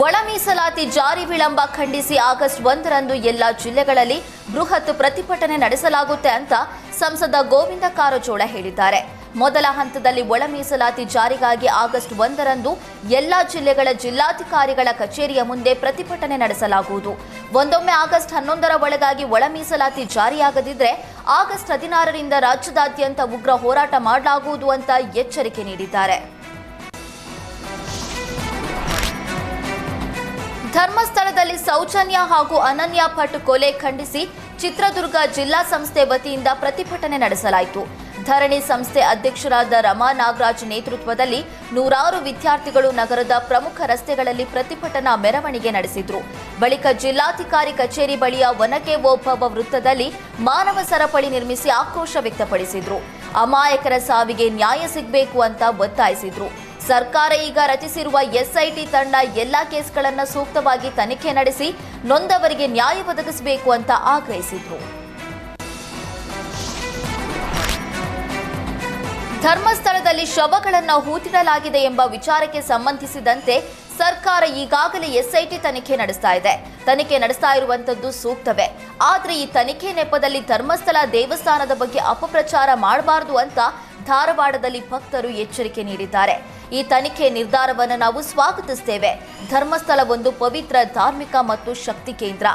ಒಳ ಮೀಸಲಾತಿ ಜಾರಿ ವಿಳಂಬ ಖಂಡಿಸಿ ಆಗಸ್ಟ್ 1ರಂದು ಎಲ್ಲ ಜಿಲ್ಲೆಗಳಲ್ಲಿ ಬೃಹತ್ ಪ್ರತಿಭಟನೆ ನಡೆಸಲಾಗುತ್ತೆ ಅಂತ ಸಂಸದ ಗೋವಿಂದ ಕಾರಜೋಳ ಹೇಳಿದ್ದಾರೆ. ಮೊದಲ ಹಂತದಲ್ಲಿ ಒಳ ಮೀಸಲಾತಿ ಜಾರಿಗಾಗಿ ಆಗಸ್ಟ್ 1ರಂದು ಎಲ್ಲ ಜಿಲ್ಲೆಗಳ ಜಿಲ್ಲಾಧಿಕಾರಿಗಳ ಕಚೇರಿಯ ಮುಂದೆ ಪ್ರತಿಭಟನೆ ನಡೆಸಲಾಗುವುದು. ಒಂದೊಮ್ಮೆ ಆಗಸ್ಟ್ 11ರ ಒಳಗಾಗಿ ಒಳ ಮೀಸಲಾತಿ ಜಾರಿಯಾಗದಿದ್ದರೆ ಆಗಸ್ಟ್ 16ರಿಂದ ರಾಜ್ಯದಾದ್ಯಂತ ಉಗ್ರ ಹೋರಾಟ ಮಾಡಲಾಗುವುದು ಅಂತ ಎಚ್ಚರಿಕೆ ನೀಡಿದ್ದಾರೆ. ಧರ್ಮಸ್ಥಳದಲ್ಲಿ ಸೌಜನ್ಯ ಹಾಗೂ ಅನನ್ಯ ಭಟ್ ಕೊಲೆ ಖಂಡಿಸಿ ಚಿತ್ರದುರ್ಗ ಜಿಲ್ಲಾ ಸಂಸ್ಥೆ ವತಿಯಿಂದ ಪ್ರತಿಭಟನೆ ನಡೆಸಲಾಯಿತು. ಧರಣಿ ಸಂಸ್ಥೆ ಅಧ್ಯಕ್ಷರಾದ ರಮಾ ನಾಗರಾಜ್ ನೇತೃತ್ವದಲ್ಲಿ ನೂರಾರು ವಿದ್ಯಾರ್ಥಿಗಳು ನಗರದ ಪ್ರಮುಖ ರಸ್ತೆಗಳಲ್ಲಿ ಪ್ರತಿಭಟನಾ ಮೆರವಣಿಗೆ ನಡೆಸಿದ್ರು. ಬಳಿಕ ಜಿಲ್ಲಾಧಿಕಾರಿ ಕಚೇರಿ ಬಳಿಯ ಒನಕೆ ಓಬವ್ವ ವೃತ್ತದಲ್ಲಿ ಮಾನವ ಸರಪಳಿ ನಿರ್ಮಿಸಿ ಆಕ್ರೋಶ ವ್ಯಕ್ತಪಡಿಸಿದ್ರು. ಅಮಾಯಕರ ಸಾವಿಗೆ ನ್ಯಾಯ ಸಿಗಬೇಕು ಅಂತ ಒತ್ತಾಯಿಸಿದ್ರು. ಸರ್ಕಾರ ಈಗ ರಚಿಸಿರುವ ಎಸ್ಐಟಿ ತಂಡ ಎಲ್ಲಾ ಕೇಸ್ಗಳನ್ನು ಸೂಕ್ತವಾಗಿ ತನಿಖೆ ನಡೆಸಿ ನೊಂದವರಿಗೆ ನ್ಯಾಯ ಒದಗಿಸಬೇಕು ಅಂತ ಆಗ್ರಹಿಸಿದ್ರು. ಧರ್ಮಸ್ಥಳದಲ್ಲಿ ಶವಗಳನ್ನು ಹೂತಿಡಲಾಗಿದೆ ಎಂಬ ವಿಚಾರಕ್ಕೆ ಸಂಬಂಧಿಸಿದಂತೆ ಸರ್ಕಾರ ಈಗಾಗಲೇ ಎಸ್ಐಟಿ ತನಿಖೆ ನಡೆಸ್ತಾ ಇದೆ. ತನಿಖೆ ನಡೆಸ್ತಾ ಇರುವಂತದ್ದು ಸೂಕ್ತವೇ. ಆದರೆ ಈ ತನಿಖೆ ನೆಪದಲ್ಲಿ ಧರ್ಮಸ್ಥಳ ದೇವಸ್ಥಾನದ ಬಗ್ಗೆ ಅಪಪ್ರಚಾರ ಮಾಡಬಾರದು ಅಂತ ಧಾರವಾಡದಲ್ಲಿ ಭಕ್ತರು ಎಚ್ಚರಿಕೆ ನೀಡಿದ್ದಾರೆ. ಈ ತನಿಖೆ ನಿರ್ಧಾರವನ್ನು ನಾವು ಸ್ವಾಗತಿಸುತ್ತೇವೆ. ಧರ್ಮಸ್ಥಳ ಒಂದು ಪವಿತ್ರ ಧಾರ್ಮಿಕ ಮತ್ತು ಶಕ್ತಿ ಕೇಂದ್ರ.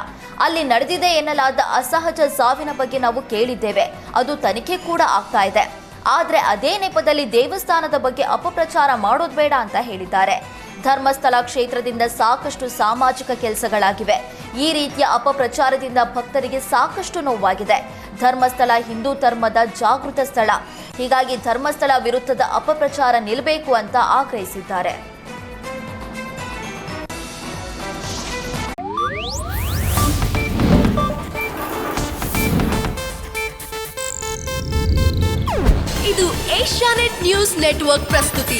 ಅಲ್ಲಿ ನಡೆದಿದೆ ಎನ್ನಲಾದ ಅಸಹಜ ಸಾವಿನ ಬಗ್ಗೆ ನಾವು ಕೇಳಿದ್ದೇವೆ. ಅದು ತನಿಖೆ ಕೂಡ ಆಗ್ತಾ ಇದೆ. ಆದರೆ ಅದೇ ನೆಪದಲ್ಲಿ ದೇವಸ್ಥಾನದ ಬಗ್ಗೆ ಅಪಪ್ರಚಾರ ಮಾಡೋದು ಬೇಡ ಅಂತ ಹೇಳಿದ್ದಾರೆ. ಧರ್ಮಸ್ಥಳ ಕ್ಷೇತ್ರದಿಂದ ಸಾಕಷ್ಟು ಸಾಮಾಜಿಕ ಕೆಲಸಗಳಾಗಿವೆ. ಈ ರೀತಿಯ ಅಪಪ್ರಚಾರದಿಂದ ಭಕ್ತರಿಗೆ ಸಾಕಷ್ಟು ನೋವಾಗಿದೆ. ಧರ್ಮಸ್ಥಳ ಹಿಂದೂ ಧರ್ಮದ ಜಾಗೃತ ಸ್ಥಳ. ಹೀಗಾಗಿ ಧರ್ಮಸ್ಥಳ ವಿರುದ್ಧದ ಅಪಪ್ರಚಾರ ನಿಲ್ಲಬೇಕು ಅಂತ ಆಗ್ರಹಿಸಿದ್ದಾರೆ. ಇದು ಏಷ್ಯಾನೆಟ್ ನ್ಯೂಸ್ ನೆಟ್ವರ್ಕ್ ಪ್ರಸ್ತುತಿ.